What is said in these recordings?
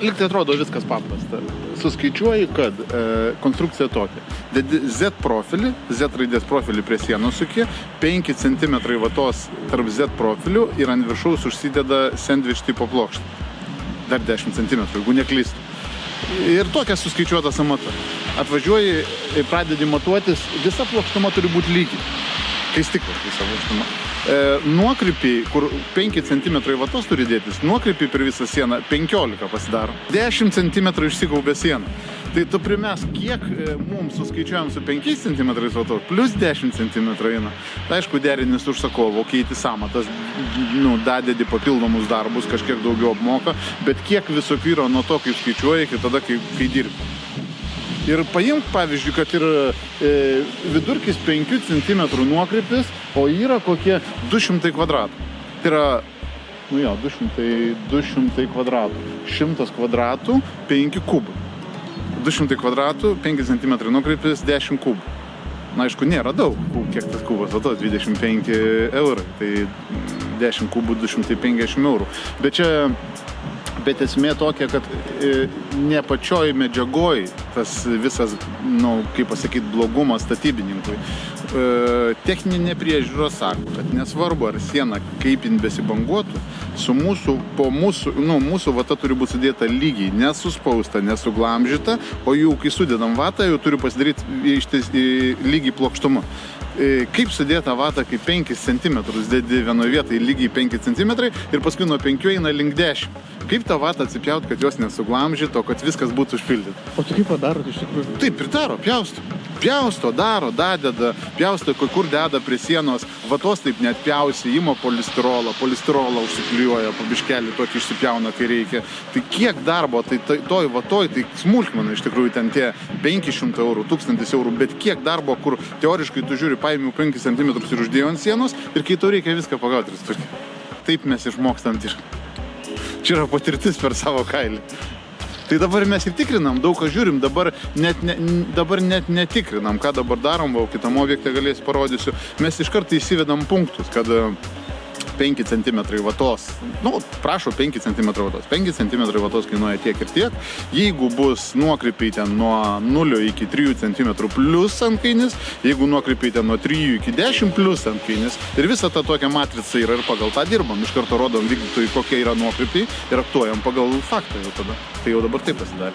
lyg tai atrodo viskas paprasta. Suskaičiuoji, kad konstrukcija tokia. Dedi Z profilį, Z raidės profilį prie sienos suki, 5 cm vatos tarp Z profilių ir ant viršaus užsideda sandwich tipo plokštę. Dar 10 cm, jeigu neklystu. Ir tokia suskaičiuota samata. Atvažiuoji ir pradedi matuotis, visa plokštuma turi būti lygiai. Kai stiklas visą plokštumą. Nuokrypiai, kur 5 cm vatos turi dėtis, nuokrypiai per visą sieną 15 pasidaro. 10 cm išsikaupė sieną. Tai tu primes, kiek mums suskaičiuojam su 5 cm vatos, plus 10 cm eina. Tai aišku, derinis užsakovo, keiti samatas, dadedi papildomus darbus, kažkiek daugiau apmoka, bet kiek visokių yra nuo to, kaip skaičiuoji, iki tada, kai dirbi. Ir paimk, pavyzdžiui, kad ir vidurkis 5 cm nuokrypis, o yra kokie 200 kvadratų. Tai yra, 200 kvadratų. 100 kvadratų, 5 kubų. 200 kvadratų, 5 cm nuokrypis, 10 kubų. Na, aišku, nėra daug, kiek tas kubas, 25 eurai. Tai 10 kubų 250 eurų. Bet esmė tokia, kad ne pačioj medžiagoj tas visas, kaip pasakyti, blogumas statybininkui. Techninė priežiūra sako, kad nesvarbu, ar siena kaip jin besibanguotų, mūsų vata turi būti sudėta lygiai, nesuspausta, nesuglamžyta, o jau kai sudedam vatą, jau turi pasidaryti lygiai plokštumą. Kaip sudėta vata, kai 5 cm dėdi vienoje vietoje lygiai 5 cm ir paskui nuo 5 eina link 10. Kaip tą vatą atsipjaut, kad jos nesuglamžyto, kad viskas būtų užpildyta? O tu kaip padarot iš tikrųjų? Taip ir daro, pjausto. Pjausto, daro, dadeda, pjausto, kur deda prie sienos, vatos taip net pjausi, ima polistirolą užsiklijuoja, pabiškelį tokį išsipjauna, kai reikia. Tai kiek darbo, tai toj vatoj, tai smulkmena iš tikrųjų ten tie 500 eurų, 1000 eurų, bet kiek darbo, kur teoriškai tu žiūri, paėmiau 5 cm ir uždėjau ant sienos ir kai tau reikia viską pagauti. Taip mes išmokstam dirbti. Čia yra patirtis per savo kailį. Tai dabar mes ir tikrinam, daug ką žiūrim, dabar net netikrinam, ką dabar darom, o kitam objekte galėsiu parodysiu. Mes iš karto įsivedam punktus, kad 5 cm vatos, prašo 5 cm vatos. 5 cm vatos kainuoja tiek ir tiek. Jeigu bus nuokrypiai ten nuo 0 iki 3 cm plus antkainis, jeigu nuokrypiai ten nuo 3 iki 10 plus antkainis, ir visa ta tokia matrica yra ir pagal tą dirbam. Iš karto rodom vykdytojui, kokie yra nuokrypiai ir aktuojam pagal faktą jau tada. Tai jau dabar taip pasidarė.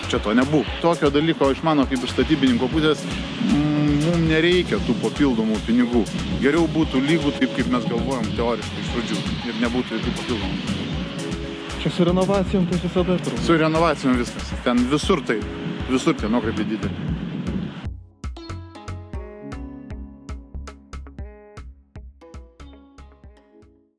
Čia to nebuvo. Tokio dalyko iš mano kaip iš statybininko pusės mums nereikia tų papildomų pinigų. Geriau būtų lygų taip, kaip mes galvojam teoriškai iš pradžių ir nebūtų jokių papildomų. Čia su renovacijom tai visada turbūt. Su renovacijom viskas. Ten visur tai. Visur tie nuokrypiai dideli.